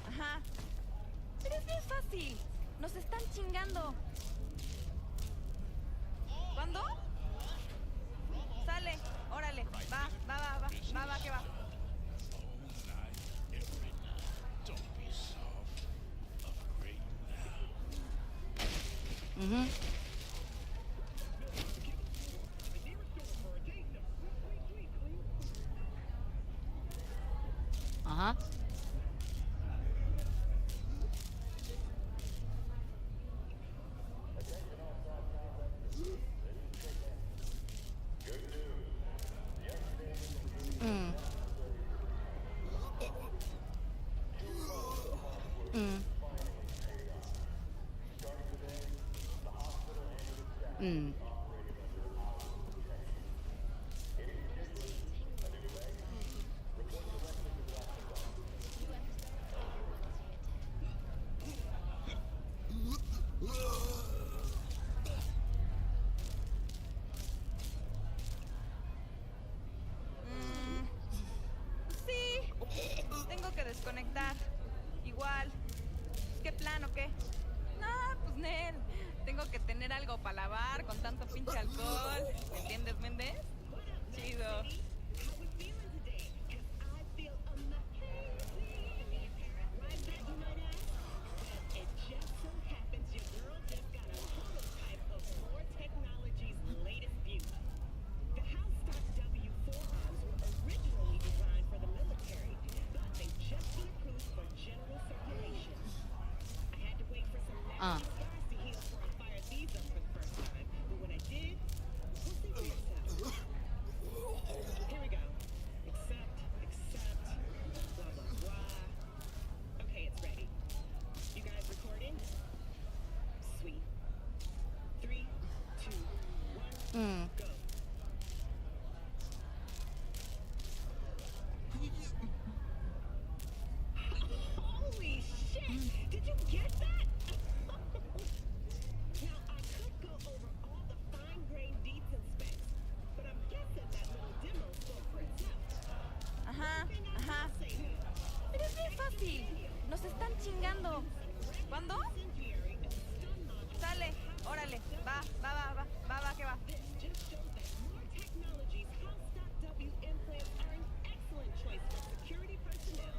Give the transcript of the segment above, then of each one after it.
Ajá. Pero es bien fácil. Nos están chingando. ¿Cuándo? Sale. Órale. Va, que va. Ajá. Sí. Tengo que desconectar. Igual. ¿Qué plan o qué? Pues Nel. Tengo que tener algo para lavar con tanto pinche alcohol. ¿Me entiendes, Méndez? Chido. Holy shit! Did you get that? Now, I could go over all the fine-grained deets and specs, but I'm guessing that little demo spoke for itself. Ajá. Pero es bien fácil. Nos están chingando. ¿Cuándo? Sale. Órale. Va, que va. This just shows that more technologies House.W implants are an excellent choice for security personnel,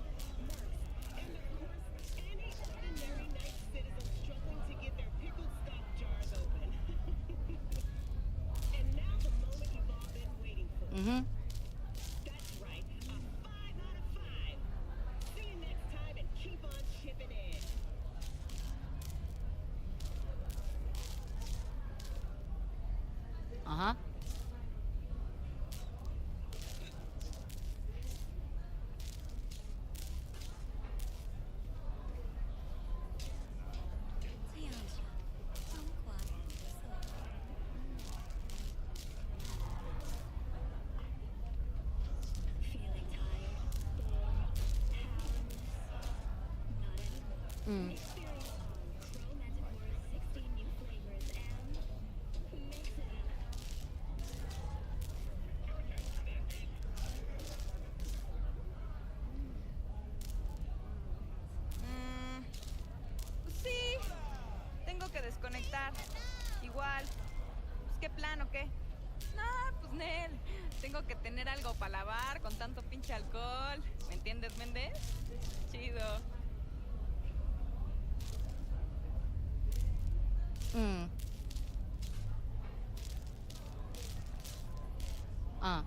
mercs, and of course, any ordinary night citizen struggling to get their pickled stock jars open. And now the moment you've all been waiting for. Mm-hmm. That's right, a 5 out of 5. See you next time and keep on chipping in. Uh-huh. Feeling tired, bored, powerless? Not anymore. Mm. Experience all Pro Manticore's 16 new flavors and mix it up. Pues sí, tengo que desconectar. Igual. Pues qué plan o qué. No, pues Nel. Tengo que tener algo para lavar con tanto pinche alcohol. ¿Me entiendes, Méndez? Chido. Mm. Ah.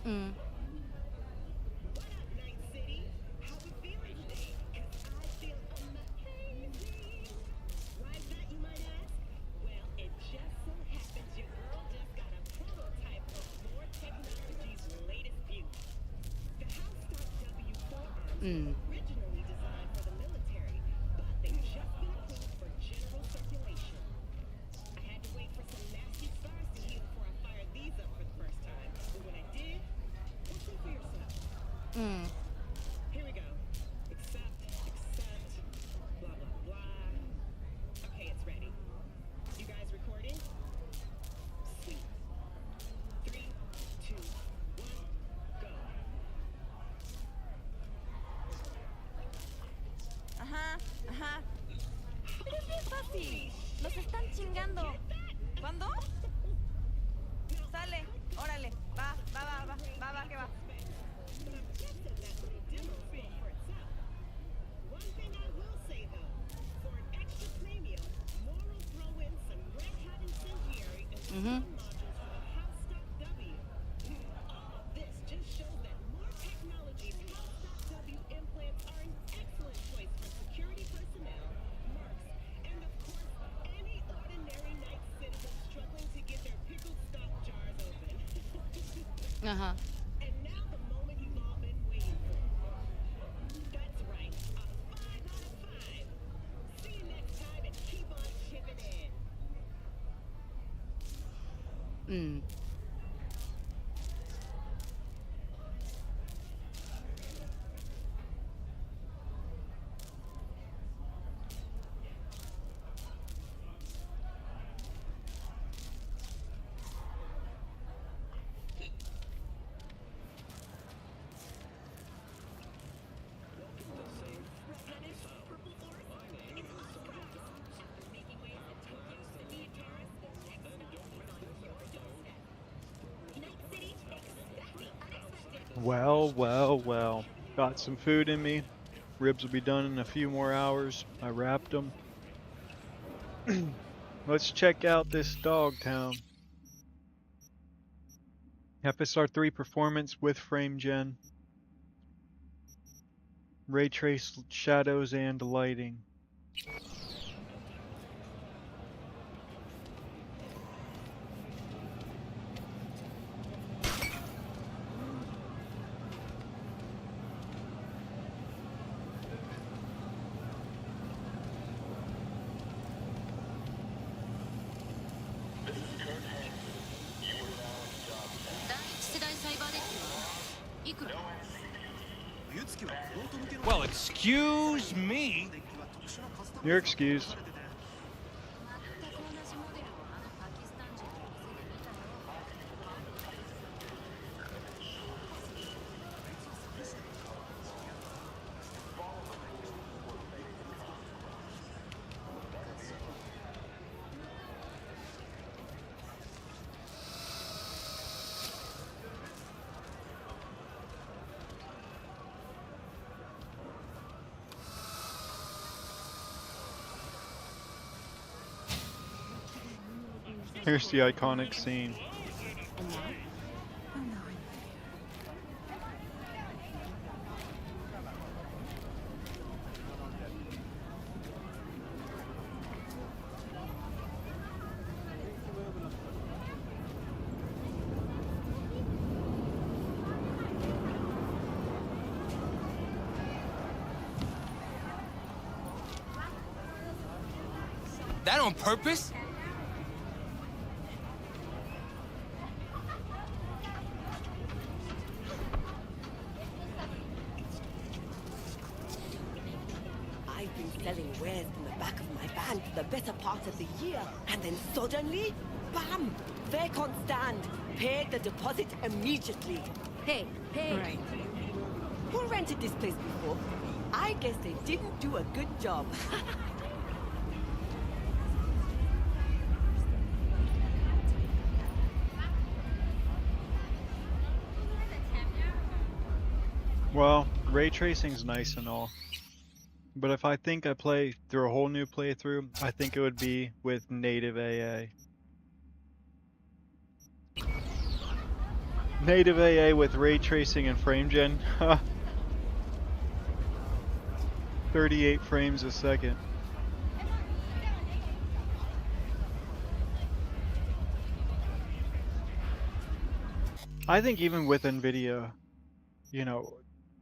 Mm. What up, Night City? How we feeling today? 'Cause I feel amazing. Why is that, you might ask? Well, it just so happens your girl just got a prototype of More Technology's latest beauty. The Housestock W4 arms Mm. were originally designed for the military, but they've just been approved for general circulation. I had to wait for some nasty scars to heal before I fired these up for the first time. But when I did, well, see for yourself. Mm. Here we go. Accept, blah, blah, blah. Okay, it's ready. You guys recording? Sweet. 3, 2, 1, go. Ajá, ajá. Pero es bien fácil. Nos están chingando. ¿Cuándo? Sale. Órale. Va, que va. But I'm guessing that little demo spoke for itself. One thing I will say though, for an extra premium, More will throw in some red hot incendiary and Mhm. stun modules for the Housestock W. All of this just shows that More Technology's Housestock W implants are an excellent choice for security personnel, mercs, and of course, any ordinary night citizen struggling to get their pickled stock jars open. Uh-huh. And now the moment you've all been waiting for. That's right, a 5 out of 5. See you next time and keep on chipping in. Mm. Well, well, well. Got some food in me. Ribs will be done in a few more hours. I wrapped them. Let's check out this dog town. FSR 3 performance with frame gen. Ray trace shadows and lighting. Well, excuse me. You're excused. Here's the iconic scene. And now? That on purpose? I've been selling wares from the back of my van for the better part of the year, and then suddenly, bam! Vacant stand. Paid the deposit immediately. Hey, hey. Right. Who rented this place before? I guess they didn't do a good job. Well, ray tracing's nice and all, but if I think I play through a whole new playthrough, I think it would be with native AA. Native AA with ray tracing and frame gen. 38 frames a second. I think even with NVIDIA, you know,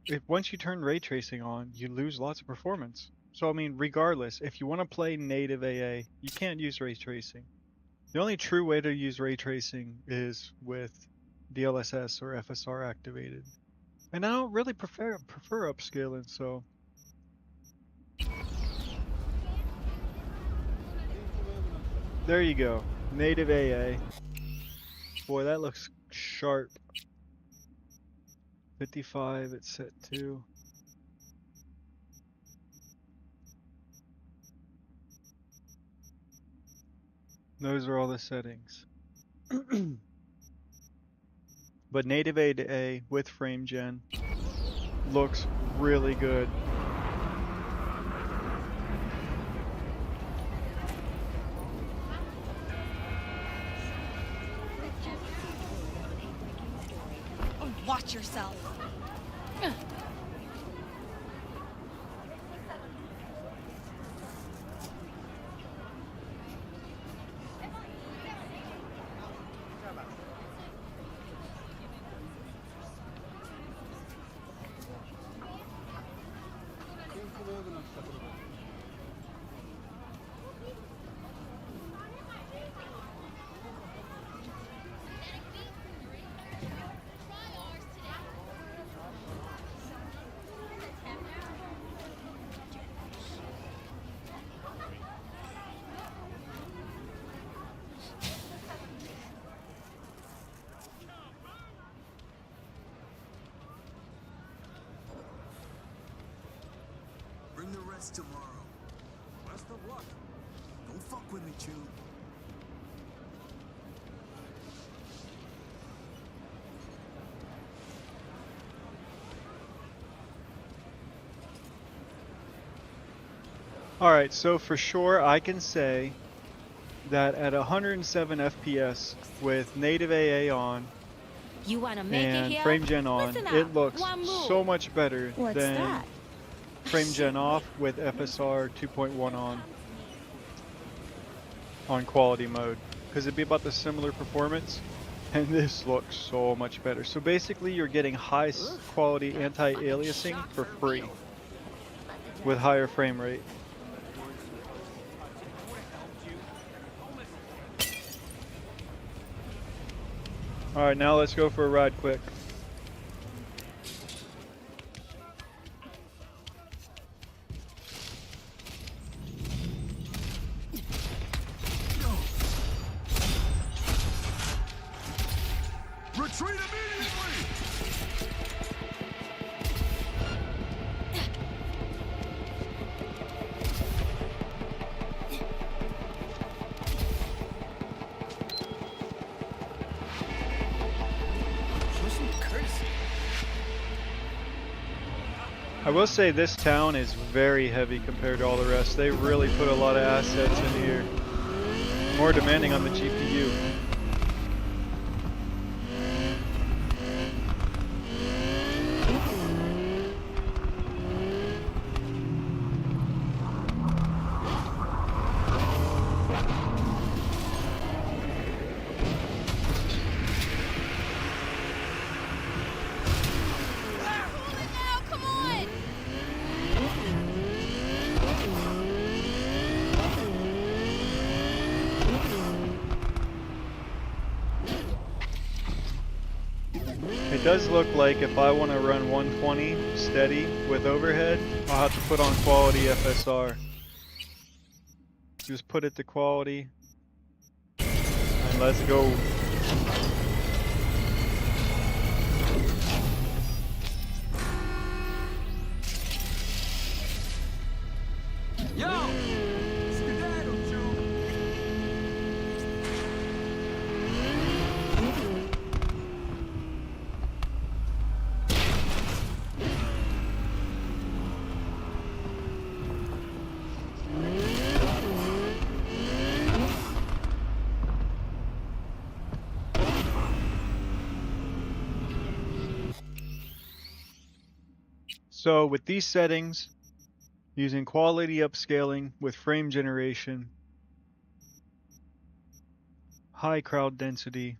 if once you turn ray tracing on, you lose lots of performance. So I mean, regardless, if you want to play native AA, you can't use ray tracing. The only true way to use ray tracing is with DLSS or FSR activated. And I don't really prefer upscaling, so there you go. Native AA. Boy, that looks sharp. 55, it's set to. Those are all the settings. But native AA with frame gen looks really good. Oh, watch yourself. Bring the rest tomorrow. Best of luck. Don't fuck with me, Chew. Alright, so for sure I can say that at 107 FPS with native AA on You wanna make it and here? frame gen on, Listen up. it looks One move. so much better What's than that? frame gen off with FSR 2.1 on quality mode, because it'd be about the similar performance, and this looks so much better. So basically you're getting high quality anti-aliasing for free with higher frame rate. Alright, now let's go for a ride quick. Retreat immediately! Show some courtesy. I will say this town is very heavy compared to all the rest. They really put a lot of assets in here. more demanding on the GPU. Now, come on! It does look like if I want to run 120 steady with overhead, I'll have to put on quality FSR. Just put it to quality. And let's go. Yo! Skedaddle, Joe. So with these settings, using quality upscaling with frame generation, high crowd density,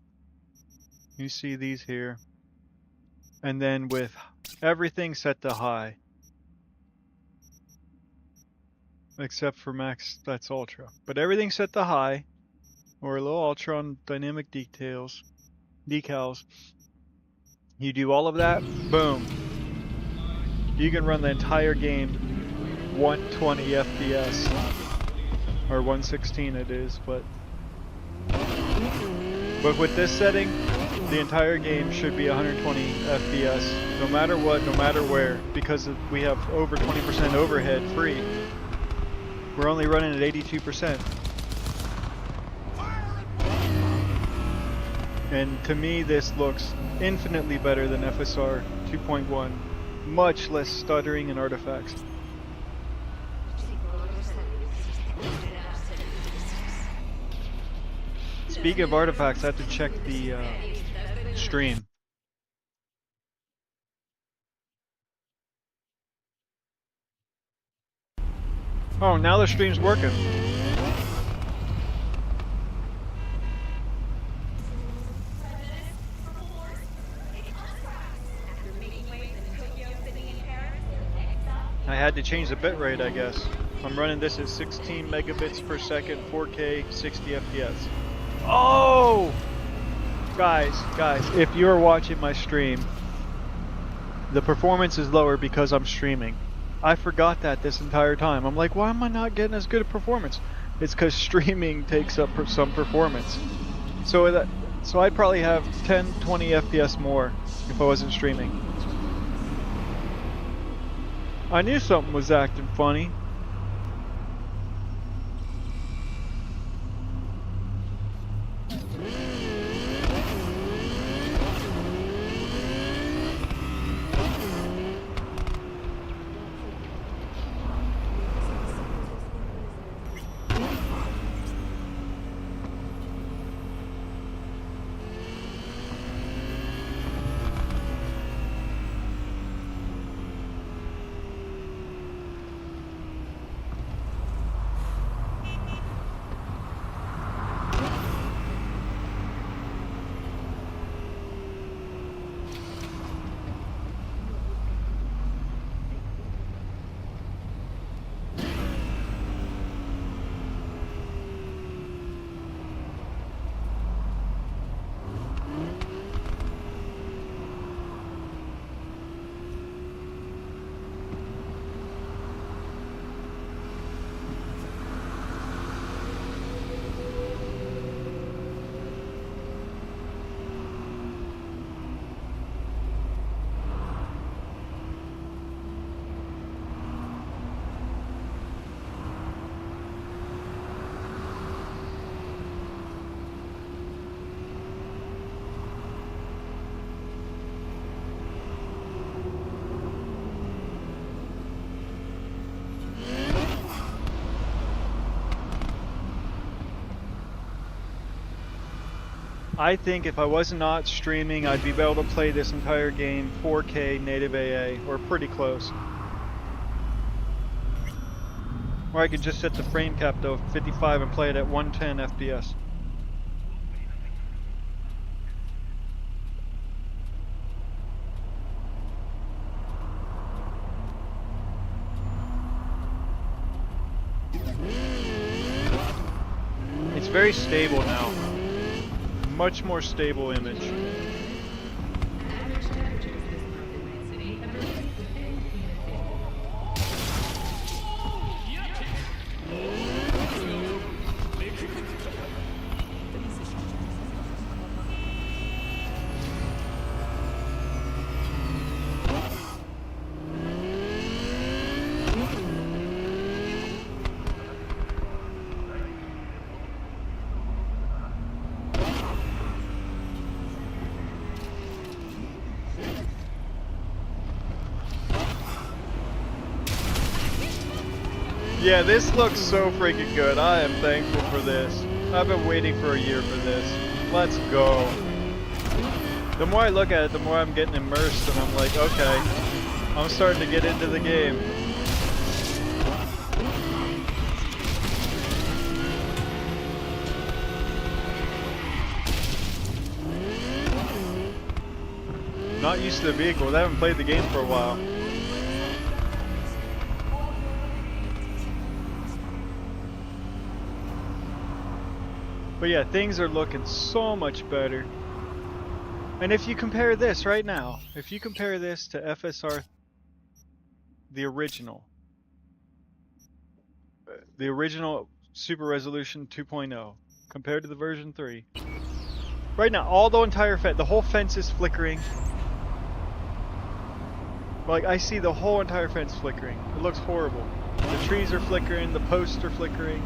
you see these here, and then with everything set to high, except for max, that's ultra, but everything set to high, or a little ultra on dynamic decals, you do all of that, boom, you can run the entire game 120 FPS, or 116 it is, but with this setting, the entire game should be 120 FPS, no matter what, no matter where, because we have over 20% overhead free. We're only running at 82%. And to me, this looks infinitely better than FSR 2.1. Much less stuttering and artifacts. Speaking of artifacts, I have to check the stream. Oh, now the stream's working. I had to change the bitrate, I guess. I'm running this at 16 megabits per second, 4K, 60 FPS. Oh! Guys, if you're watching my stream, the performance is lower because I'm streaming. I forgot that this entire time. I'm like, why am I not getting as good a performance? It's because streaming takes up some performance. So I'd probably have 10, 20 FPS more if I wasn't streaming. I knew something was acting funny. I think if I was not streaming, I'd be able to play this entire game 4K native AA, or pretty close. Or I could just set the frame cap to 55 and play it at 110 FPS. It's very stable now. Much more stable image. Yeah, this looks so freaking good. I am thankful for this. I've been waiting for a year for this. Let's go. The more I look at it, the more I'm getting immersed, and I'm like, okay, I'm starting to get into the game. Not used to the vehicles. I haven't played the game for a while. But yeah, things are looking so much better. And if you compare this right now, if you compare this to FSR, the original Super Resolution 2.0, compared to the version 3, right now, all the entire the whole fence is flickering. Like, I see the whole entire fence flickering. It looks horrible. The trees are flickering, the posts are flickering.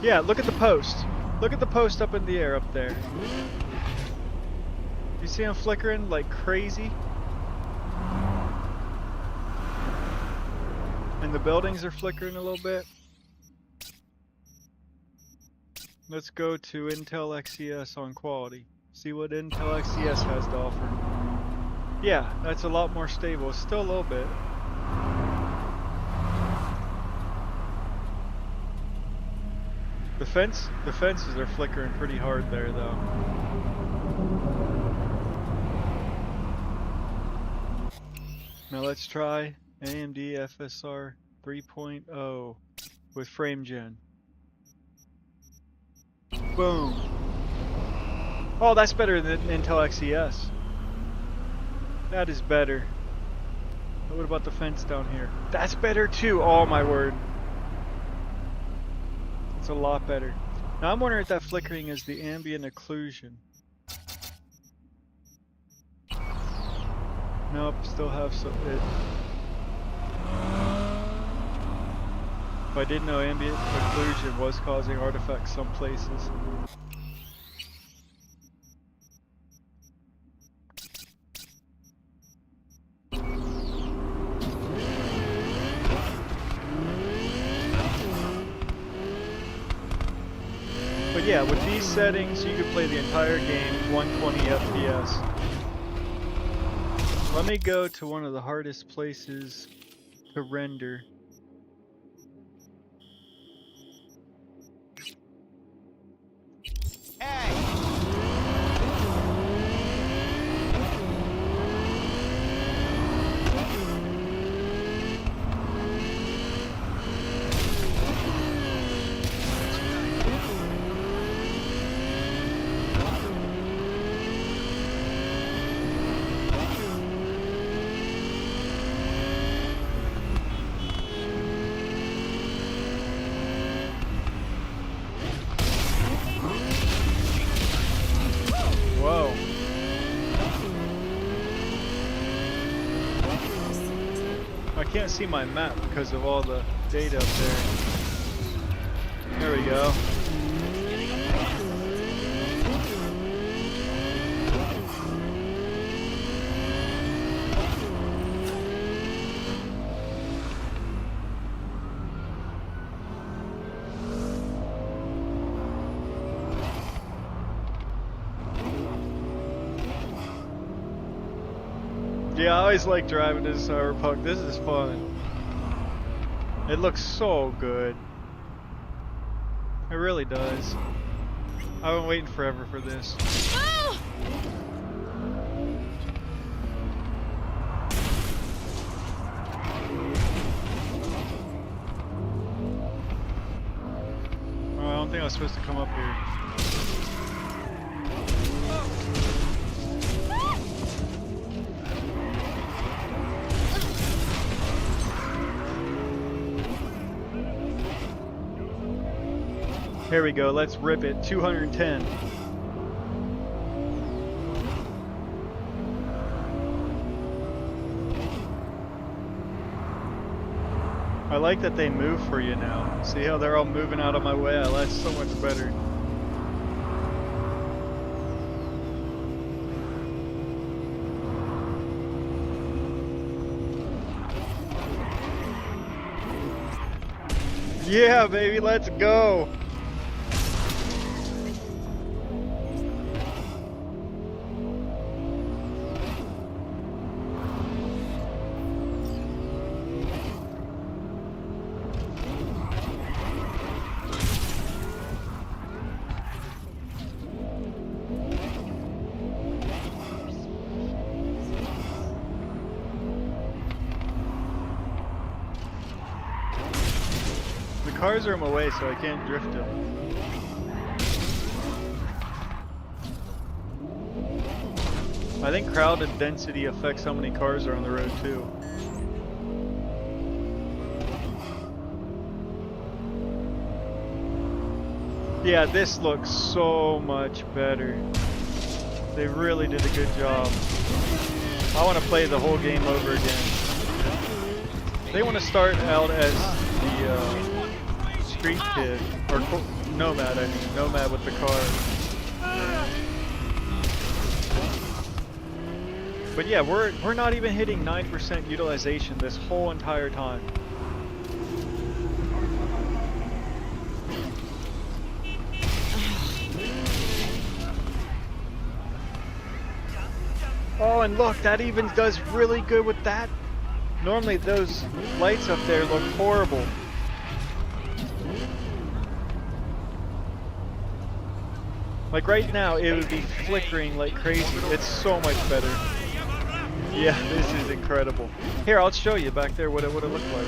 Yeah, look at the post. Look at the post up in the air up there. You see them flickering like crazy? And the buildings are flickering a little bit. Let's go to Intel XES on quality. See what Intel XES has to offer. Yeah, that's a lot more stable. It's still a little bit. The fences are flickering pretty hard there though. Now let's try AMD FSR 3.0 with FrameGen. Boom. Oh, that's better than Intel XES. That is better. What about the fence down here? That's better too. Oh my word. It's a lot better. Now I'm wondering if that flickering is the ambient occlusion. Nope, still have some. If I didn't know ambient occlusion was causing artifacts some places. But yeah, with these settings, you could play the entire game 120 FPS. Let me go to one of the hardest places to render. Whoa. I can't see my map because of all the data up there. There we go. Yeah, I always like driving this Cyberpunk. This is fun. It looks so good. It really does. I've been waiting forever for this. Oh! Oh, I don't think I was supposed to come up here. Here we go, let's rip it. 210. I like that they move for you now. See how they're all moving out of my way? That's so much better. Yeah, baby, let's go. Cars are in my way, so I can't drift them. I think crowd and density affects how many cars are on the road too. Yeah, this looks so much better. They really did a good job. I want to play the whole game over again. They want to start out as the street kid, or nomad, I mean, nomad with the car. But yeah, we're not even hitting 9% utilization this whole entire time. Oh, and look, that even does really good with that. Normally those lights up there look horrible. Like right now, it would be flickering like crazy. It's so much better. Yeah, this is incredible. Here, I'll show you back there what it would have looked like.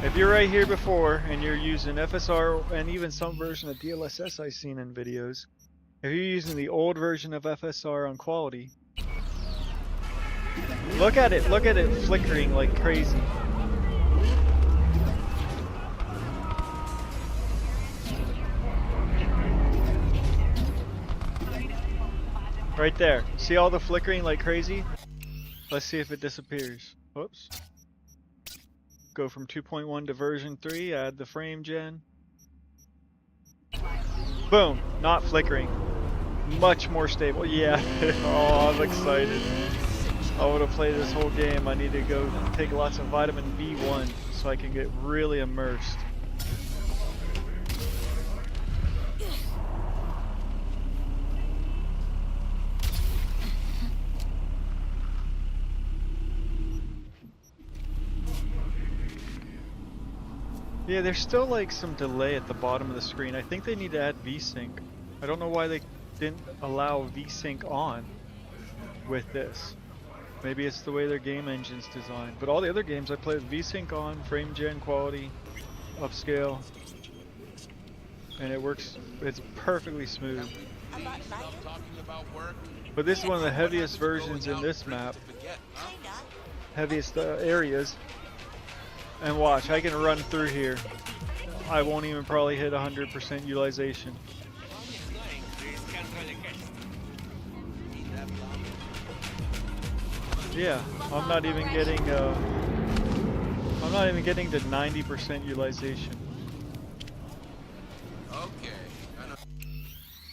If you're right here before and you're using FSR and even some version of DLSS I've seen in videos, if you're using the old version of FSR on quality, look at it flickering like crazy. Right there. See all the flickering like crazy? Let's see if it disappears. Whoops. Go from 2.1 to version 3, add the frame gen. Boom, not flickering. Much more stable. Yeah. Oh, I'm excited. I want to play this whole game. I need to go take lots of vitamin B1 so I can get really immersed. Yeah, there's still like some delay at the bottom of the screen. I think they need to add VSync. I don't know why they didn't allow VSync on with this. Maybe it's the way their game engine's designed. But all the other games I play with VSync on, frame gen, quality, upscale, and it works. It's perfectly smooth. But this is one of the heaviest versions in this map. Heaviest areas. And watch, I can run through here. I won't even probably hit 100% utilization. Yeah, I'm not even getting to 90% utilization.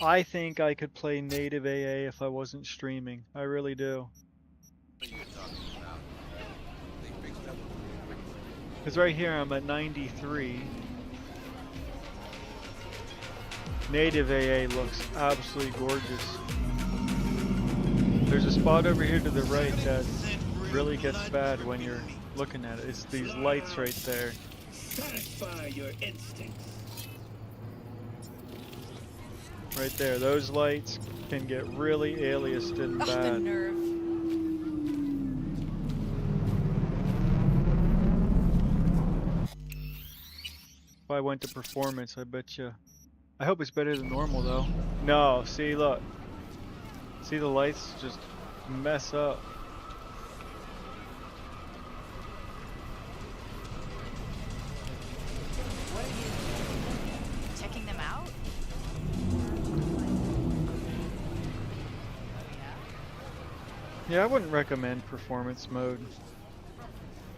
I think I could play native AA if I wasn't streaming. I really do. Because right here I'm at 93. Native AA looks absolutely gorgeous. there's a spot over here to the right that really gets bad when you're looking at it. It's these lights right there. Satisfy your instincts. Right there. Those lights can get really aliased and Ugh, the bad. nerve. If I went to performance, I bet you. I hope it's better than normal though. No, see, look. See the lights just mess up. What are you checking them out? Yeah, I wouldn't recommend performance mode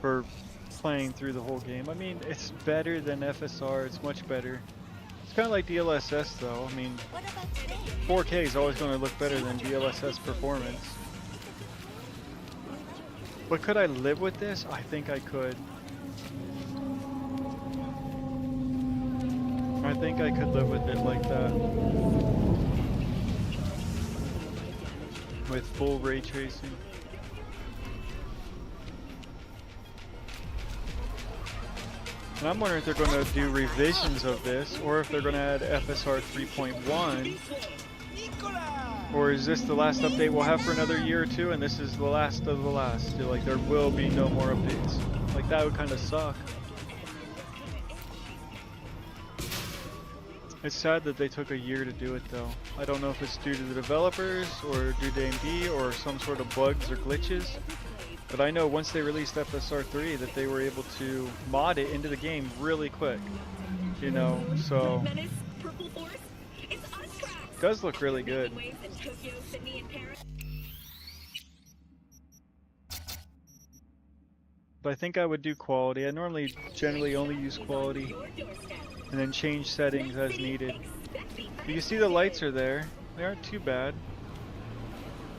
for playing through the whole game. I mean, it's better than FSR, it's much better. It's kind of like DLSS though. I mean, 4K is always going to look better than DLSS performance. But could I live with this? I think I could. I think I could live with it like that. With full ray tracing. And I'm wondering if they're going to do revisions of this, or if they're going to add FSR 3.1, or is this the last update we'll have for another year or two, and this is the last of the last? Like, there will be no more updates. Like, that would kind of suck. It's sad that they took a year to do it, though. I don't know if it's due to the developers, or due to AMD, or some sort of bugs or glitches. But I know once they released FSR 3 that they were able to mod it into the game really quick. You know, so it does look really good. But I think I would do quality. I normally generally only use quality and then change settings as needed. You can see the lights are there. They aren't too bad.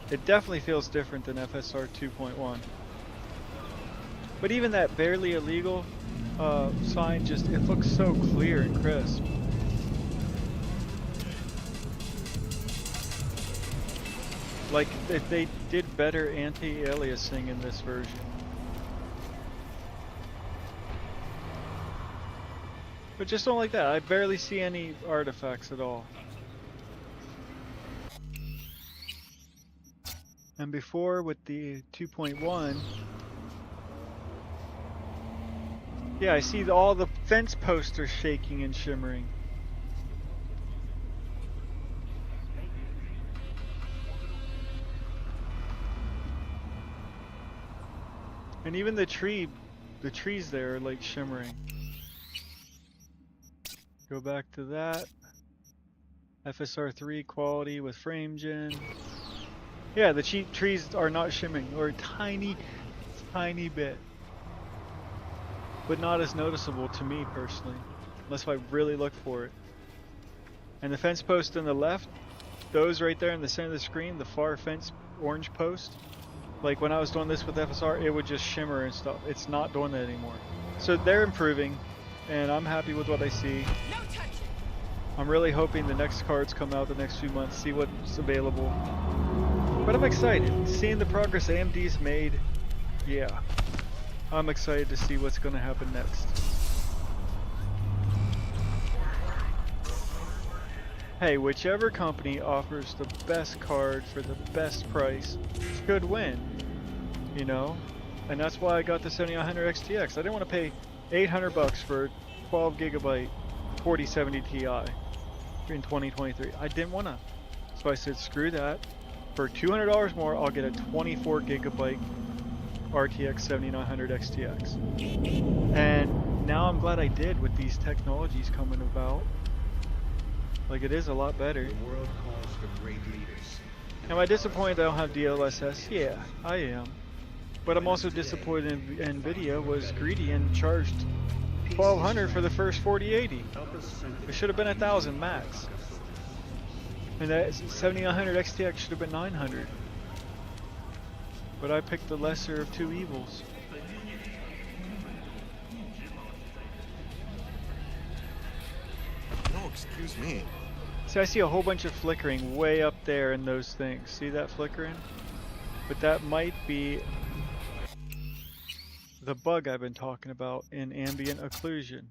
It definitely feels different than FSR 2.1. But even that barely illegal sign, it looks so clear and crisp. Like, if they did better anti-aliasing in this version. But just don't like that. I barely see any artifacts at all. And before with the 2.1, yeah, I see all the fence posts are shaking and shimmering. And even the trees there are like shimmering. Go back to that. FSR 3 quality with frame gen. Yeah, the trees are not shimmering, or a tiny bit. But not as noticeable to me personally, unless I really look for it. And the fence post on the left, those right there in the center of the screen, the far fence orange post, like when I was doing this with FSR, it would just shimmer and stuff. It's not doing that anymore. So they're improving, and I'm happy with what I see. No touching. I'm really hoping the next cards come out the next few months, see what's available. But I'm excited, seeing the progress AMD's made. Yeah. I'm excited to see what's going to happen next. Hey, whichever company offers the best card for the best price should win, you know? And that's why I got the 7900 XTX. I didn't want to pay $800 for a 12 gigabyte 4070 Ti in 2023. I didn't want to. So I said, screw that. For $200 more, I'll get a 24 gigabyte RTX 7900 XTX. And now I'm glad I did with these technologies coming about. Like, it is a lot better. The world calls for great leaders. Am I disappointed I don't have DLSS? Yeah, I am. But I'm also disappointed in NVIDIA was greedy and charged $1,200 for the first 4080. It should have been 1,000 max. And that 7900 XTX should have been 900. But I picked the lesser of two evils. No, excuse me. See, I see a whole bunch of flickering way up there in those things. See that flickering? But that might be the bug I've been talking about in ambient occlusion.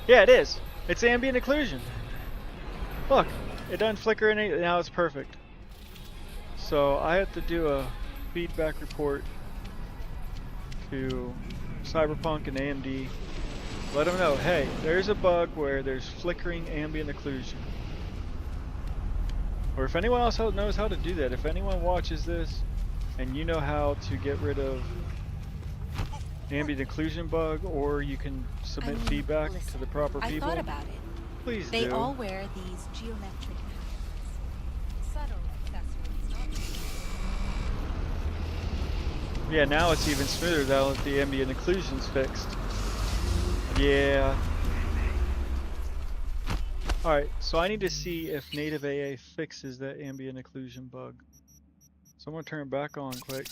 Yeah, it is. It's ambient occlusion. Look, it doesn't flicker any. Now it's perfect. So I have to do a feedback report to Cyberpunk and AMD. Let them know, hey, there's a bug where there's flickering ambient occlusion. Or if anyone else knows how to do that, if anyone watches this and you know how to get rid of ambient occlusion bug, or you can submit feedback to the proper people, I thought about it. please They do. all wear these geometric patterns. Subtle accessories. Yeah, now it's even smoother now that the ambient occlusion's fixed. Yeah. Alright, so I need to see if native AA fixes that ambient occlusion bug. So I'm gonna turn it back on quick.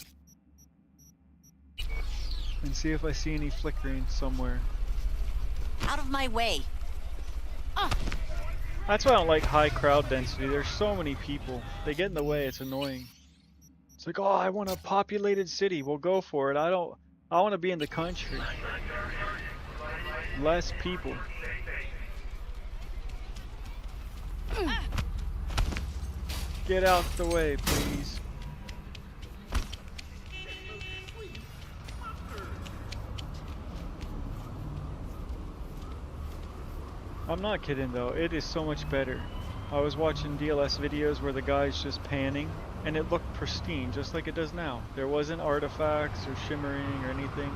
And see if I see any flickering somewhere. Out of my way. That's why I don't like high crowd density. There's so many people. They get in the way, it's annoying. It's like, oh, I want a populated city. Well, go for it. I want to be in the country. Less people. Get out the way, please. I'm not kidding though, it is so much better. I was watching DLS videos where the guy's just panning and it looked pristine just like it does now. There wasn't artifacts or shimmering or anything.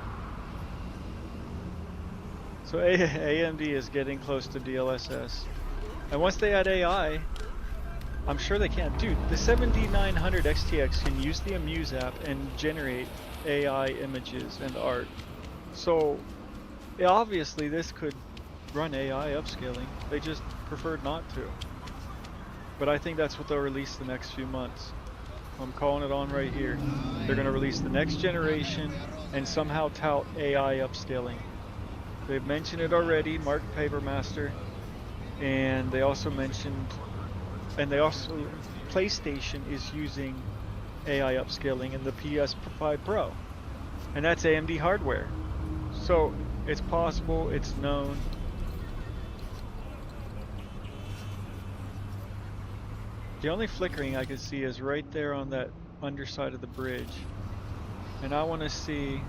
So AMD is getting close to DLSS. And once they add AI, I'm sure they can. Dude, the 7900 XTX can use the Amuse app and generate AI images and art. So yeah, obviously this could run AI upscaling. They just preferred not to. But I think that's what they'll release the next few months. I'm calling it on right here. They're going to release the next generation and somehow tout AI upscaling. They've mentioned it already, Mark Papermaster, and they also mentioned, PlayStation is using AI upscaling in the PS5 Pro, and that's AMD hardware. So it's possible, it's known. The only flickering I can see is right there on that underside of the bridge. And I want to see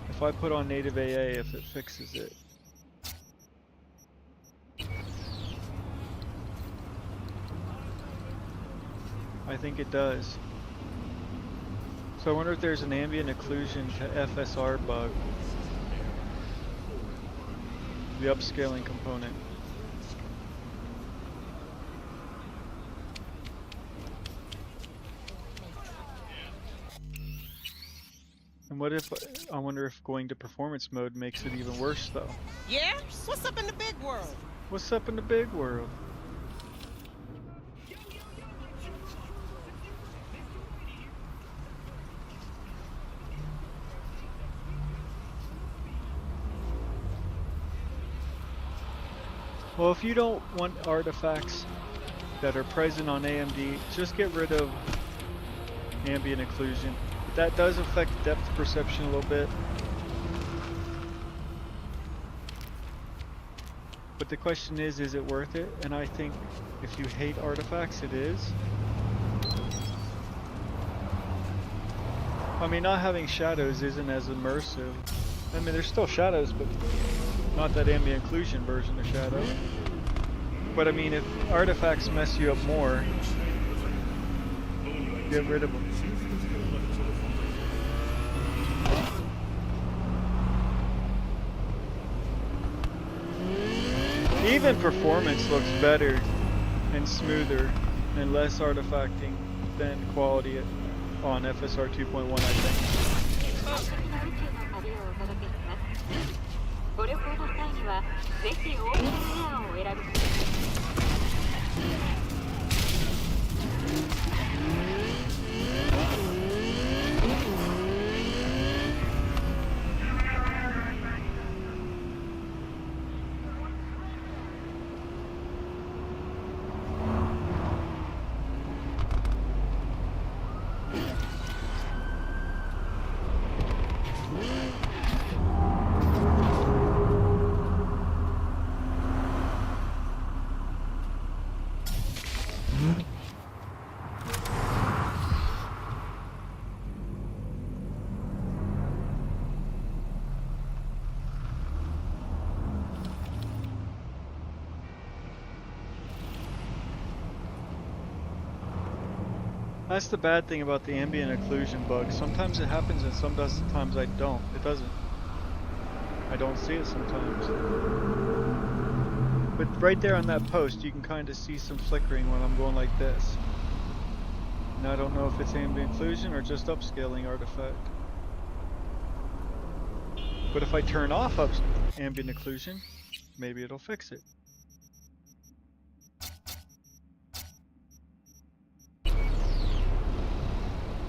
if I put on native AA if it fixes it. I think it does. So I wonder if there's an ambient occlusion to FSR bug. The upscaling component. And what if, I wonder if going to performance mode makes it even worse though. Yeah? What's up in the big world? What's up in the big world? Well, if you don't want artifacts that are present on AMD, just get rid of ambient occlusion. That does affect depth perception a little bit. But the question is it worth it? And I think if you hate artifacts, it is. I mean, not having shadows isn't as immersive. I mean, there's still shadows, but not that ambient occlusion version of shadow. But I mean, if artifacts mess you up more, get rid of them. Even performance looks better and smoother and less artifacting than quality on FSR 2.1, I think. ご旅行の際にはぜひ大きなエアーをお選びください。That's the bad thing about the ambient occlusion bug. Sometimes it happens and sometimes I don't. It doesn't. I don't see it sometimes. But right there on that post, you can kind of see some flickering when I'm going like this. And I don't know if it's ambient occlusion or just upscaling artifact. But if I turn off ambient occlusion, maybe it'll fix it.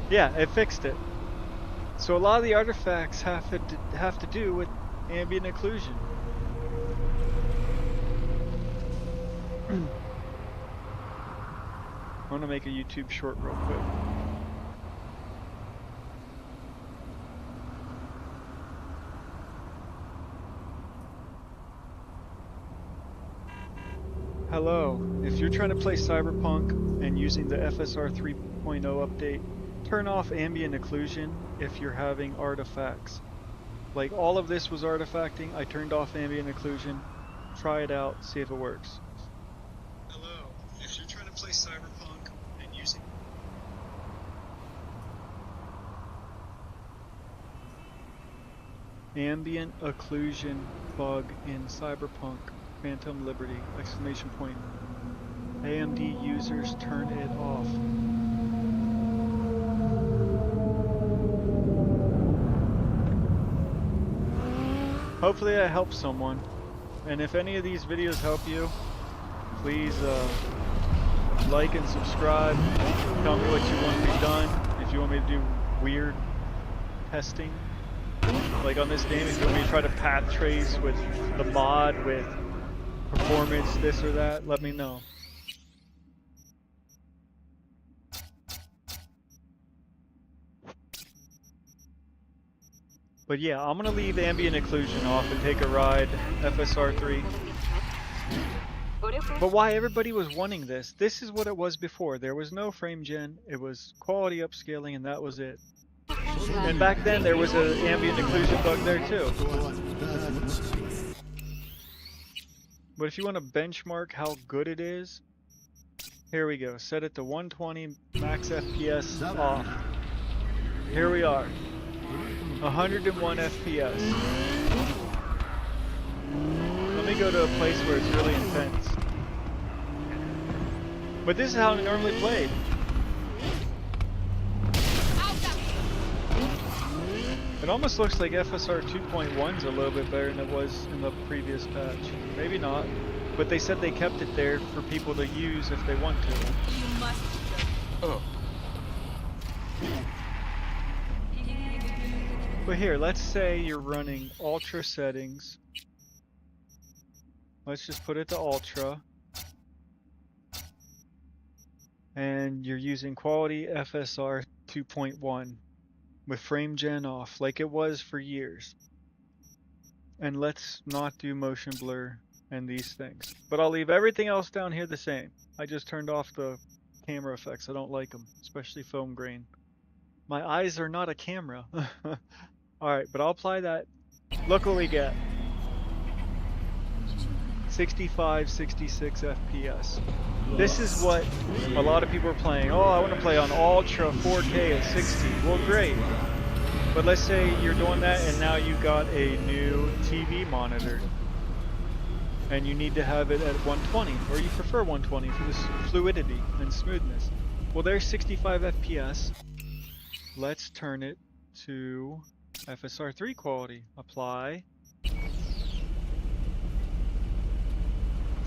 Yeah, it fixed it. So a lot of the artifacts have to do with ambient occlusion. I want to make a YouTube short real quick. Hello, if you're trying to play Cyberpunk and using the FSR 3.0 update, turn off ambient occlusion if you're having artifacts. Like all of this was artifacting, I turned off ambient occlusion. Try it out, see if it works. Hello, if you're trying to play Cyberpunk and using ambient occlusion bug in Cyberpunk Phantom Liberty, exclamation point. AMD users turn it off. Hopefully I helped someone, and if any of these videos help you, please like and subscribe. Tell me what you want to be done. If you want me to do weird testing, like on this game, if you want me to try to path trace with the mod with performance, this or that, let me know. But yeah, I'm gonna leave ambient occlusion off and take a ride FSR 3. But why everybody was wanting this? This is what it was before. There was no frame gen. It was quality upscaling, and that was it. And back then there was an ambient occlusion bug there too. But if you want to benchmark how good it is, here we go. Set it to 120 max FPS off. Here we are. 101 FPS. Let me go to a place where it's really intense. But this is how it normally played. It almost looks like FSR 2.1 is a little bit better than it was in the previous patch. Maybe not, but they said they kept it there for people to use if they want to. You must. Oh. But here, let's say you're running ultra settings. Let's just put it to ultra. And you're using quality FSR 2.1 with frame gen off like it was for years. And let's not do motion blur and these things. But I'll leave everything else down here the same. I just turned off the camera effects. I don't like them, especially foam grain. My eyes are not a camera. Alright, but I'll apply that. Look what we get. 65, 66 FPS. This is what a lot of people are playing. Oh, I want to play on Ultra 4K at 60. Well, great. But let's say you're doing that and now you got a new TV monitor. And you need to have it at 120, or you prefer 120 for this fluidity and smoothness. Well, there's 65 FPS. Let's turn it to FSR 3 quality. Apply.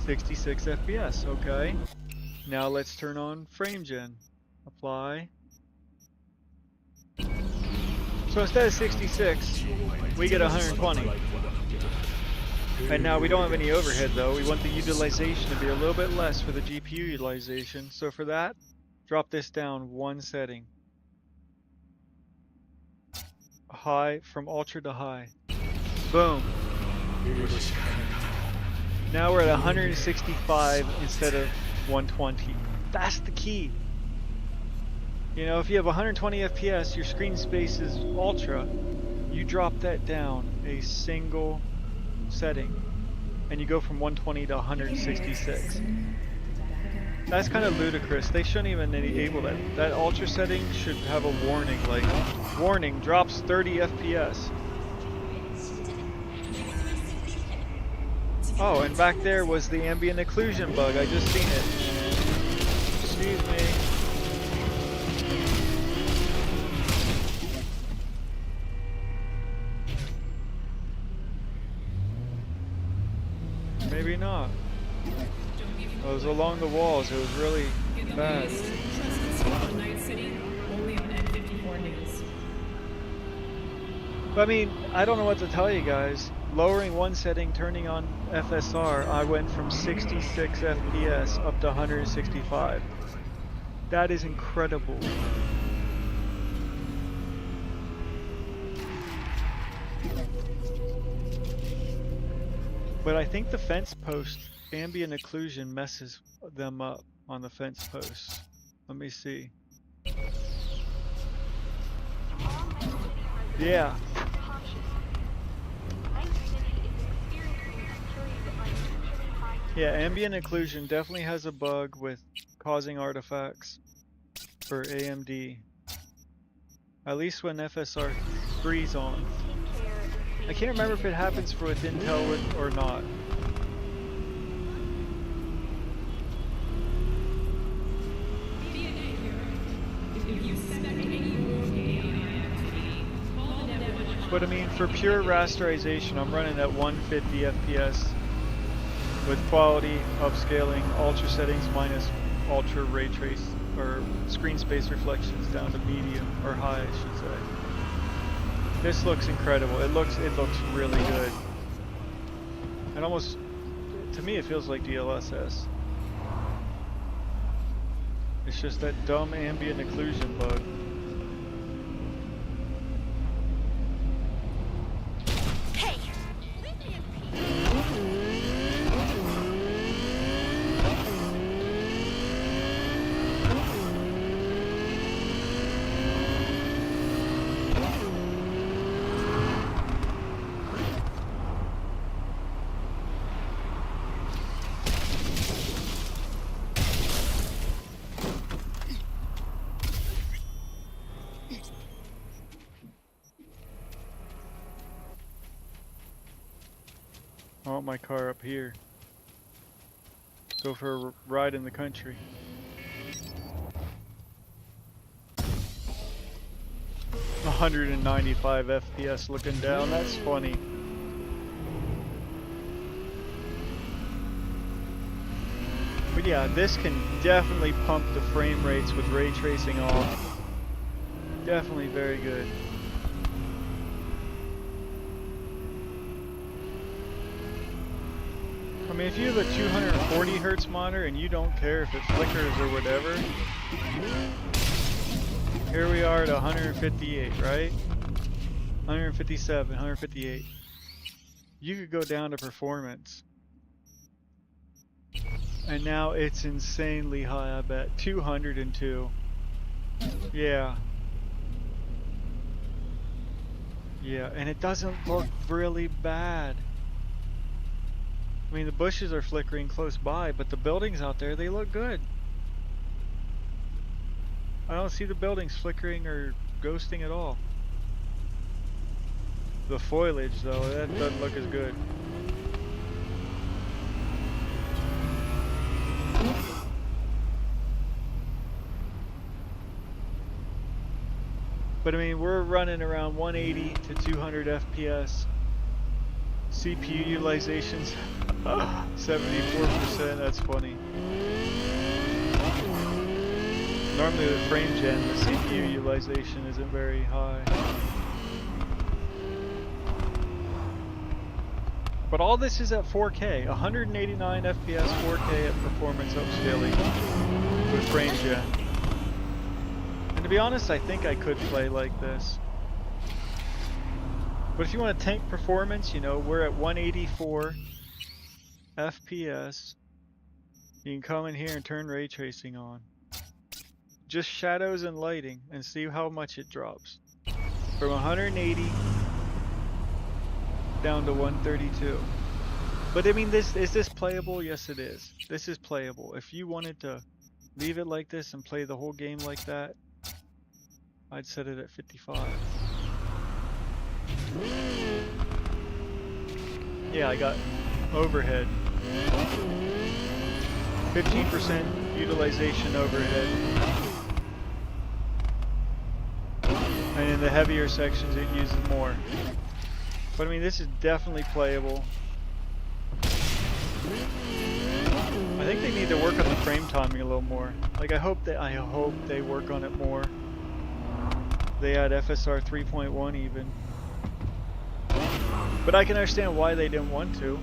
66 FPS, okay. Now let's turn on frame gen. Apply. So instead of 66, we get 120. And now we don't have any overhead though. We want the utilization to be a little bit less for the GPU utilization. So for that, drop this down one setting. high, from ultra to high. Boom. Now we're at 165 instead of 120. That's the key. You know, if you have 120 FPS, your screen space is ultra. You drop that down a single setting, and you go from 120 to 166. That's kind of ludicrous. They shouldn't even enable that. That ultra setting should have a warning, like, warning, drops 30 FPS. Oh, and back there was the ambient occlusion bug. I just seen it. Excuse me. Maybe not. It was along the walls. It was really bad. But I mean, I don't know what to tell you guys. Lowering one setting, turning on FSR, I went from 66 FPS up to 165. That is incredible. But I think the fence post ambient occlusion messes them up on the fence posts. Let me see. Yeah. Yeah, ambient occlusion definitely has a bug with causing artifacts for AMD. At least when FSR 3's on. I can't remember if it happens for with Intel or not. But I mean, for pure rasterization, I'm running at 150 FPS with quality, upscaling, ultra settings minus ultra ray trace or screen space reflections down to medium or high, I should say. This looks incredible. It looks really good. And almost, to me, it feels like DLSS. It's just that dumb ambient occlusion bug. I want my car up here. Go for a ride in the country. A 195 FPS looking down, that's funny. But yeah, this can definitely pump the frame rates with ray tracing off. Definitely very good. I mean, if you have a 240 Hertz monitor and you don't care if it flickers or whatever, here we are at 158, right? 157, 158. You could go down to performance. And now it's insanely high, I bet. 202. Yeah. Yeah, and it doesn't look really bad. I mean, the bushes are flickering close by, but the buildings out there, they look good. I don't see the buildings flickering or ghosting at all. The foliage, though, that doesn't look as good. But I mean, we're running around 180 to 200 FPS. CPU utilization's 74%, that's funny. Normally with frame gen, the CPU utilization isn't very high. But all this is at 4K, 189 FPS 4K at performance upscaling with frame gen. And to be honest, I think I could play like this. But if you want to tank performance, you know, we're at 184 FPS. You can come in here and turn ray tracing on. Just shadows and lighting and see how much it drops. From 180 down to 132. But I mean, is this playable? Yes, it is. This is playable. If you wanted to leave it like this and play the whole game like that, I'd set it at 55. Yeah, I got overhead. 15% utilization overhead. And in the heavier sections it uses more. But I mean, this is definitely playable. I think they need to work on the frame timing a little more. Like I hope they work on it more. They add FSR 3.1 even. But I can understand why they didn't want to,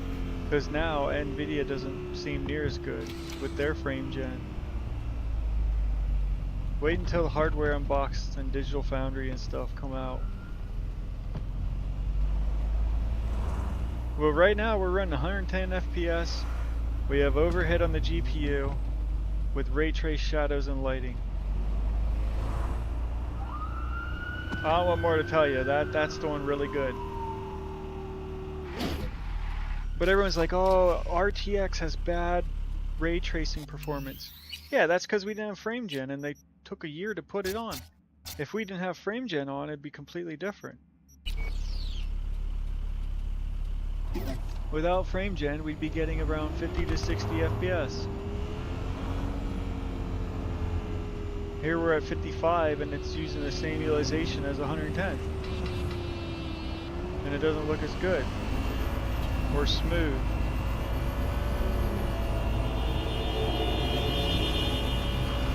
because now Nvidia doesn't seem near as good with their frame gen. Wait until the hardware unboxed and Digital Foundry and stuff come out. Well, right now we're running 110 FPS. We have overhead on the GPU with ray trace shadows and lighting. I don't want more to tell you. That's doing really good. But everyone's like, oh, RTX has bad ray tracing performance. Yeah, that's because we didn't have frame gen and they took a year to put it on. If we didn't have frame gen on, it'd be completely different. Without frame gen, we'd be getting around 50 to 60 FPS. Here we're at 55 and it's using the same utilization as 110. And it doesn't look as good or smooth.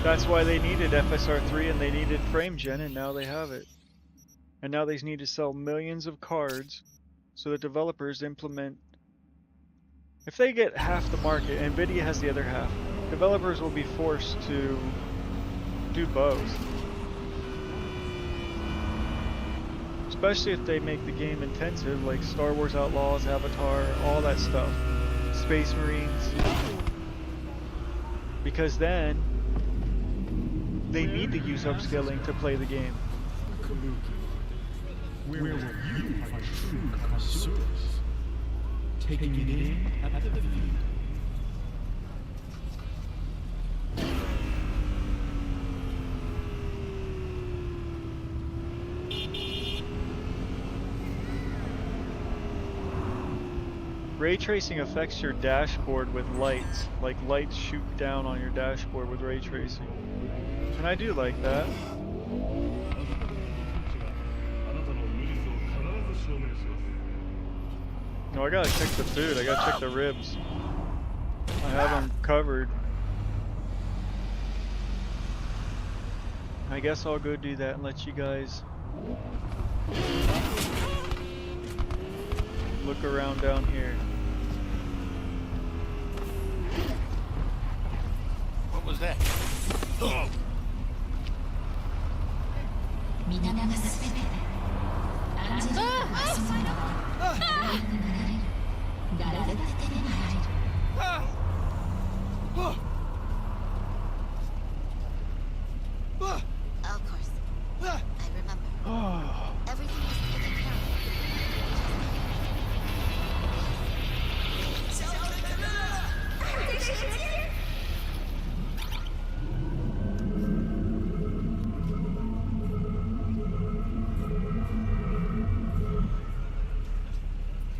That's why they needed FSR 3 and they needed frame gen, and now they have it. And now they need to sell millions of cards so that developers implement. If they get half the market, Nvidia has the other half, developers will be forced to do both. Especially if they make the game intensive, like Star Wars Outlaws, Avatar, all that stuff. Space Marines. Because then they need to use upscaling to play the game. Where will you find true connoisseurs? Taking it in at the feet. Ray tracing affects your dashboard with lights, like lights shoot down on your dashboard with ray tracing. And I do like that. No, I gotta check the food, I gotta check the ribs. I have them covered. I guess I'll go do that and let you guys look around down here. What was that? Oh. Of course. I remember. Oh. Everything was taken care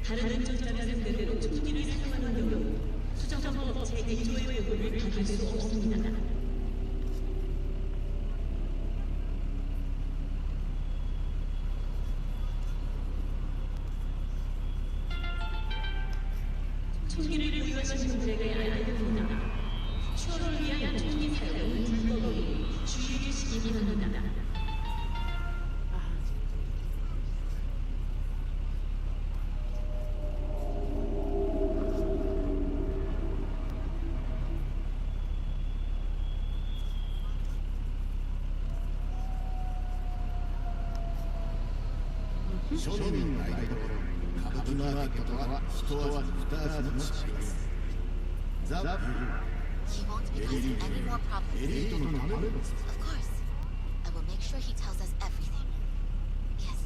다른 전자는 그대로 총기를 사용하는 경우 수정법 제1조의 요구를 받을 수 없습니다. 총기를 보유하신 분들에게 알려드립니다. 추월을 위한 총기 사용은 불법이니 주의해 주시기 바랍니다. 庶民の間で歌舞伎マーケットは一味二味の違いです。ザ・ブルー He won't be causing any more エ problems. リートのためです。 Of course. I will make sure he tells us everything. Yes.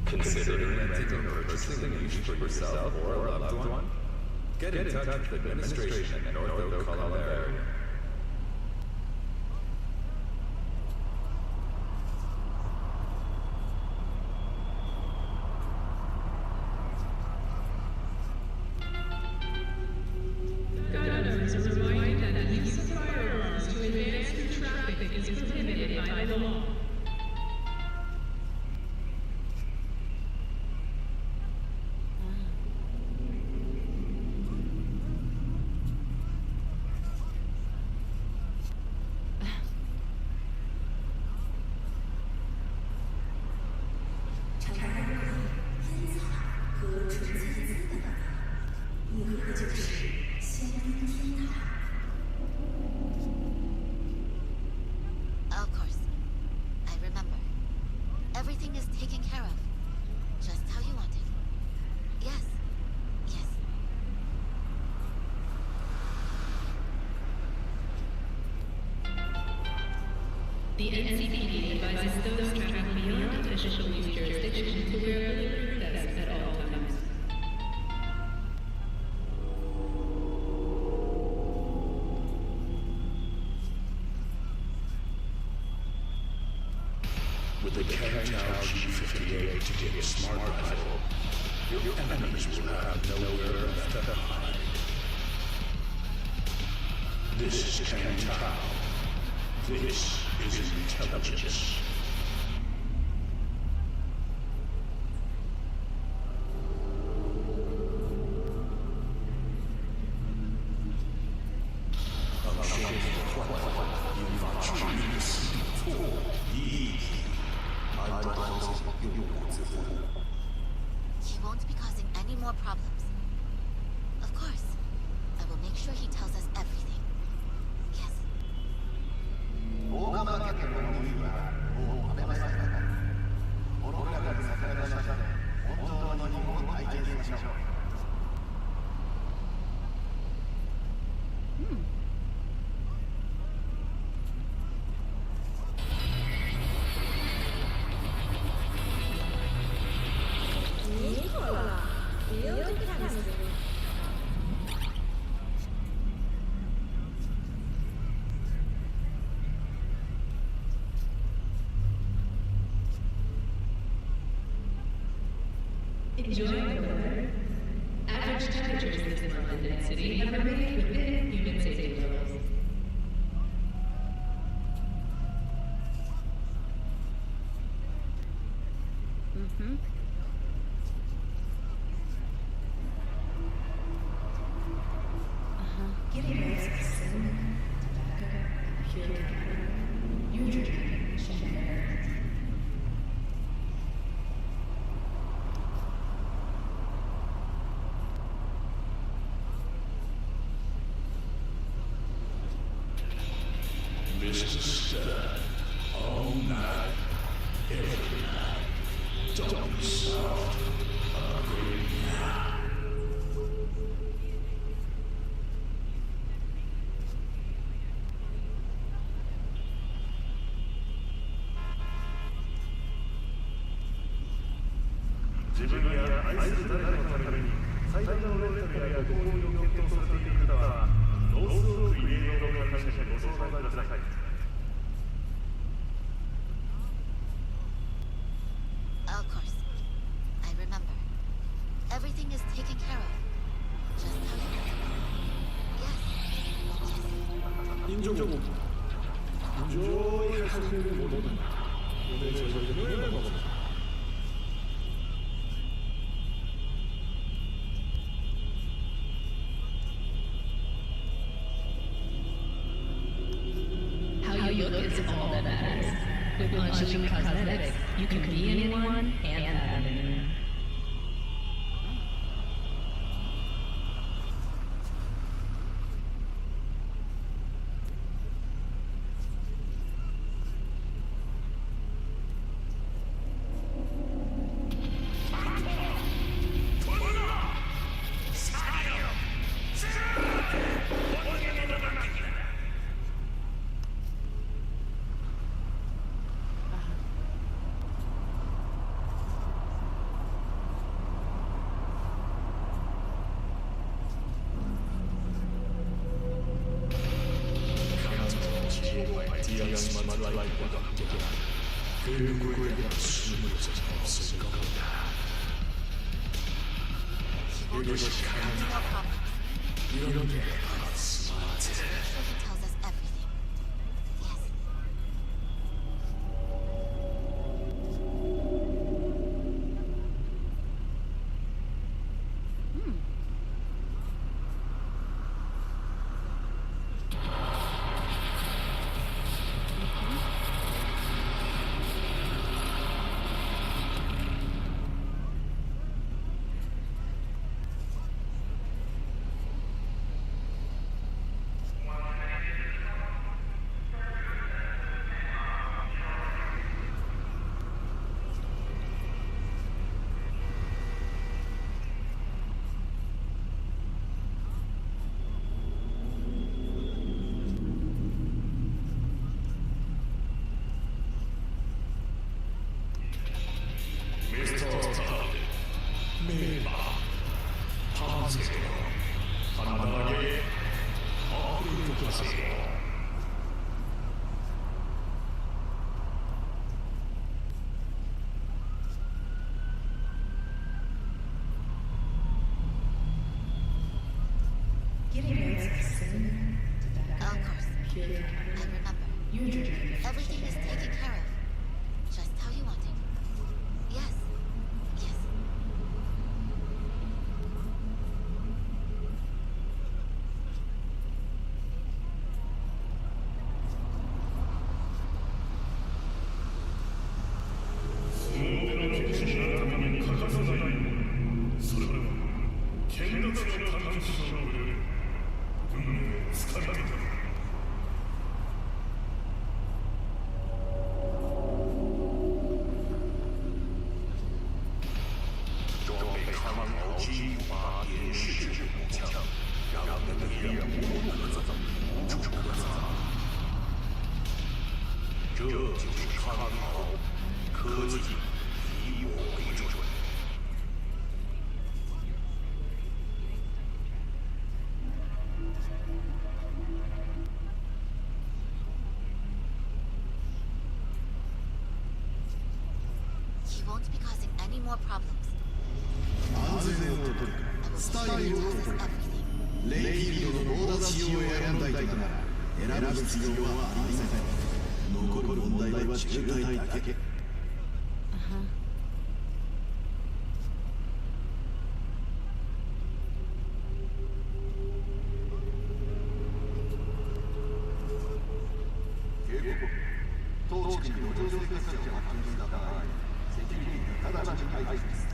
Considering renting or purchasing a niche for yourself or a loved one? Get in touch with the administration in North Colorado area. Gunners are reminded that use of firearms to advance through traffic is prohibited by the law. Of course. I remember. Everything is taken care of. Just how you wanted. Yes. Yes. The NCPD advises those traveling beyond official use jurisdiction to wear a livery vest at all times. With the Kangtao G58 to get a smart rifle, your enemies will have nowhere left to hide. This is Kangtao. This is intelligence. He won't be causing any more problems. Of course. I will make sure he tells us everything. Yes. 大釜マーケットのお湯はもう食べましたか。この中で魚の下で本当の日本を体験しましょう。Enjoy the weather. Average temperatures this month in the city have remained within human safety levels. Mm-hmm. Getting medicine, tobacco, pure tobacco, you're drinking champagne. Mr. Stern, all night, every night. Don't be soft. Upgrade now. Of course. I remember. Everything is taken care of. Just how you wanted. Yes. Yes. 인종은 인조의 하시는 모든 오늘 저녁을 먹어보자. How you look is all that matters. With Lunching Cosmetics, you can be anyone and have anyone. 마이티한 스마트 라이프와 함께하라. 그 누구에게나 숨을 여자가 없을 겁니다. 이것이 가능하다. 이런 게 바로 스마트. He tells us everything. Yes. 미스터 스타드, 매일 밤 밤새도록 단단하게 업그레이드하세요. Of course. I remember. Everything is taken care of. Just how you wanted. Yes. Yes. He won't be causing any more problems. 安全を取るスタイルを取るレイフィールドのボーダー仕様を選んだいとなら選ぶ必要はありません。残る問題は渋滞だけ。当地区に路上生活者を発見した場合、セキュリティが直ちに解除です。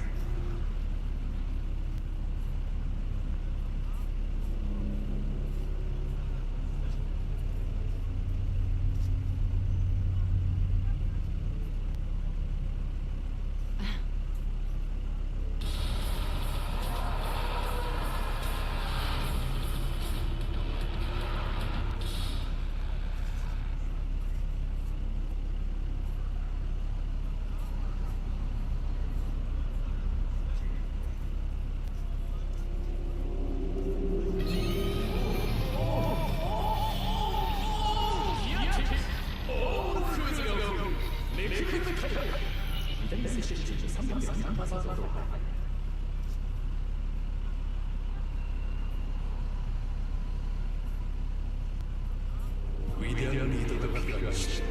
위대한 리더가 필요하시지.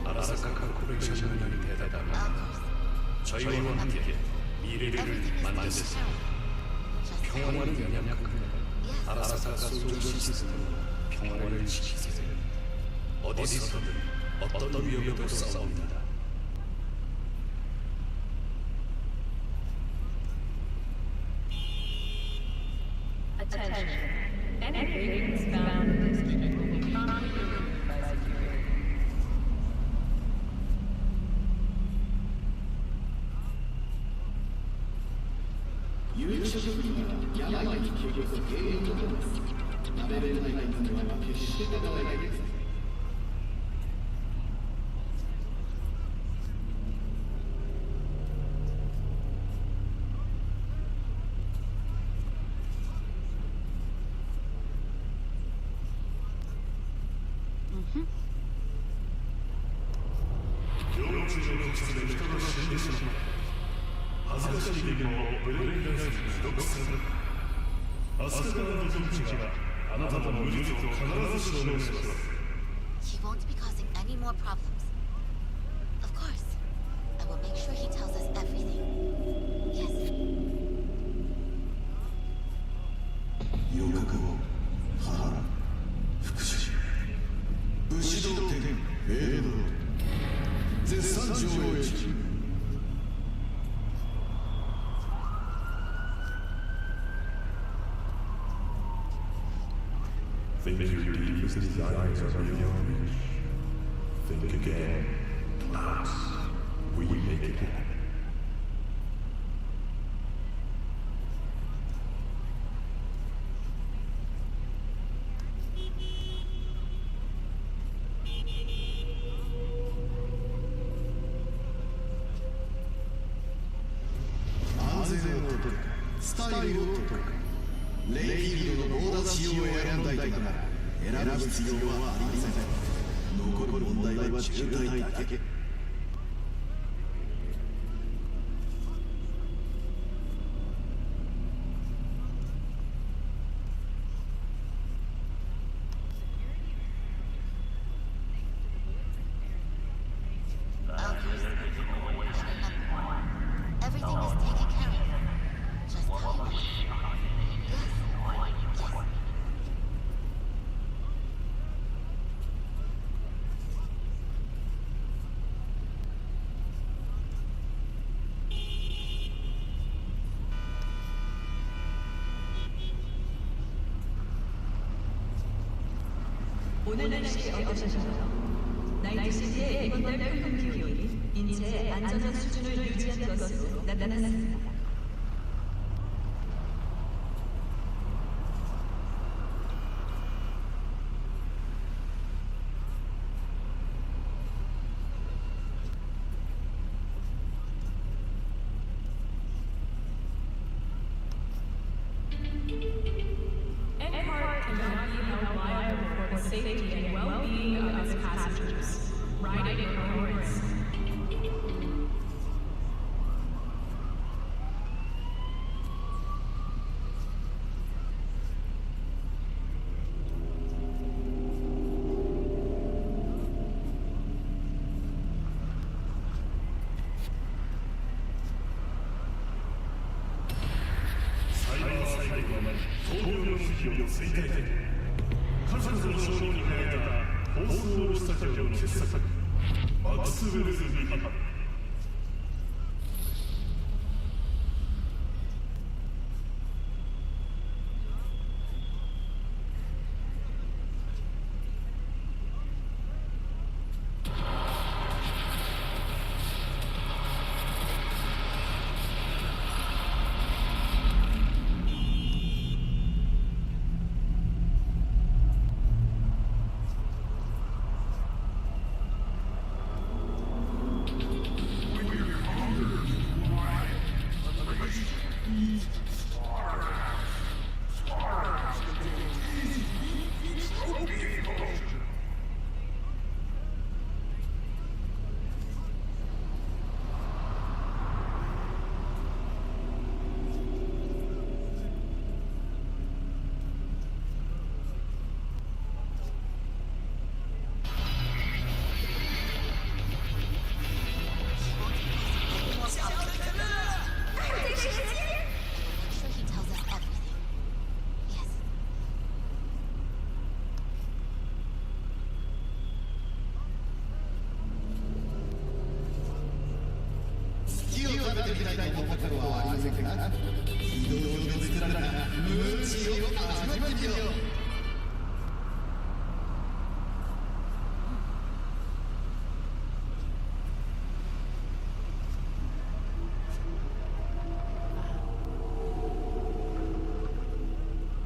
아라사카 코퍼레이션을 대단합니다. 저희와 함께 미래를 만드세요. 평화를 연약합니다. 아라사카 소전 시스템으로 평화를 지키세요. 어디서든 어떤 위협에도 싸웁니다. Attention. Any vehicles found in this district will be promptly removed by security. He won't be causing any more problems. Of course. I will make sure he tells us everything. Yes. 予告を原福祉武士道店フェード絶賛上映中 Think your deepest desires are beyond reach. Think again. Plus, we make it happen. Everything is taken care of. Just how you want. Yes. Yes. オ날씨어떠셨나요? 나이트시티의 이번 달 평균 기온이 인체의 안전한 수준을 유지한 것으로 나타났습니다. Safety and well-being of its passengers, riding cohorts.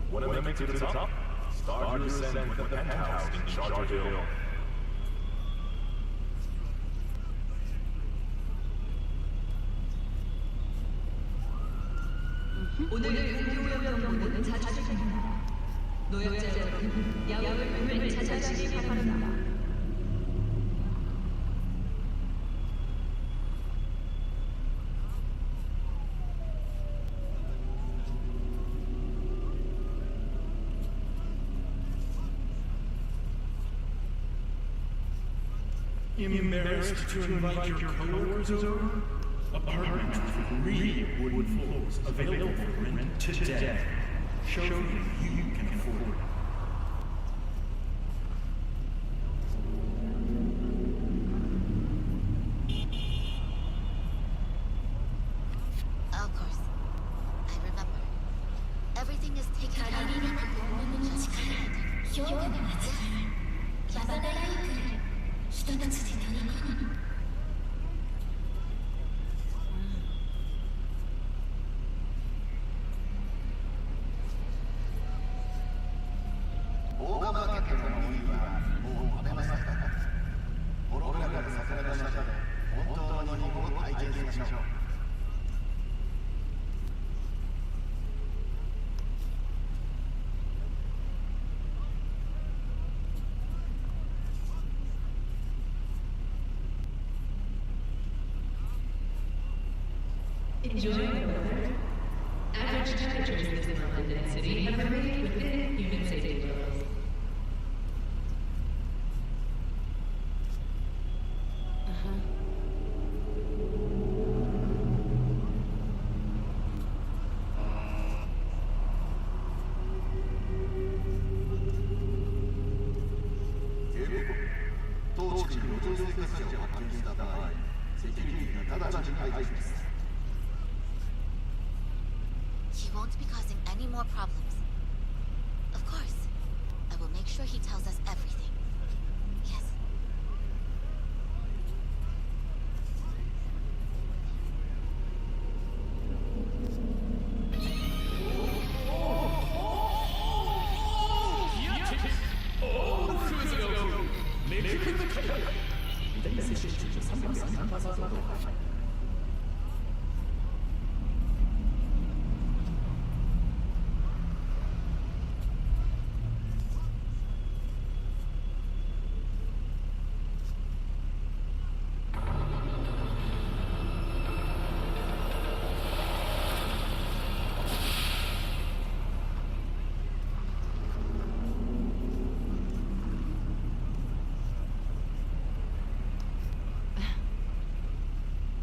Want to make it to the top? Start your descent with the penthouse in Charterville. 오늘 공교육 정보는 자주입니다. 노역자 여러분, 야외를 찾아가시기 바랍니다. Embarrassed to invite your coworkers over? Apartment with real wooden floors available for rent today. Show them you can afford it. Of course. I remember. Everything is taken care of. Enjoying the weather? Average temperatures in this London city have remained within human safety levels. He won't be causing any more problems. Of course. I will make sure he tells us everything. Yes.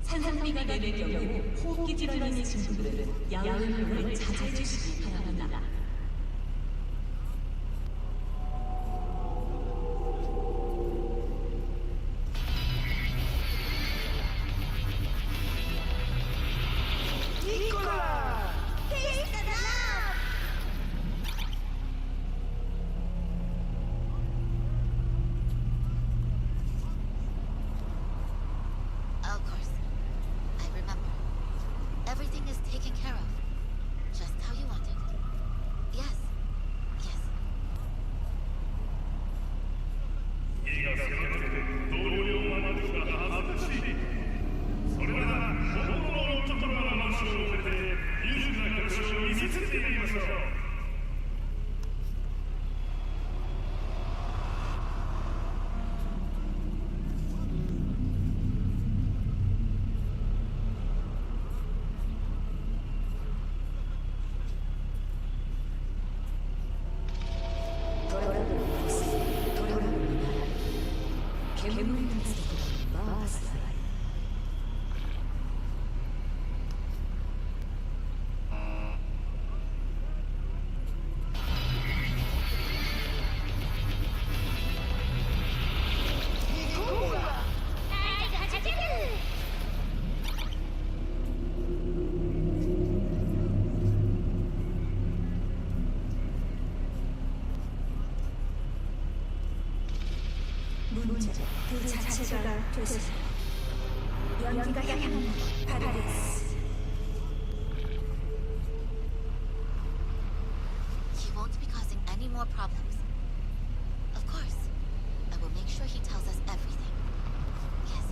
산산비가 내릴 경우 호흡기 질환이 있으신 분들은 야외 활동을 자제해 주시기 바랍니다. Of course. I remember. Everything is taken care of. Just how you wanted. Yes. Yes. 문제 그 자체가 도시 연기가 향하는 파리스. He won't be causing any more problems. Of course. I will make sure he tells us everything. Yes.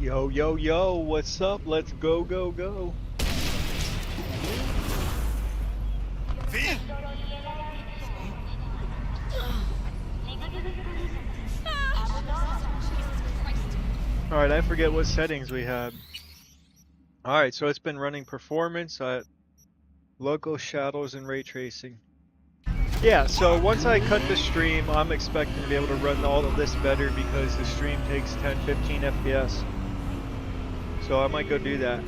Yo, yo, yo, what's up? Let's go, go, go. Alright, I forget what settings we had. Alright, so it's been running performance at local shadows and ray tracing. Yeah, so once I cut the stream, I'm expecting to be able to run all of this better because the stream takes 10-15 FPS. So I might go do that.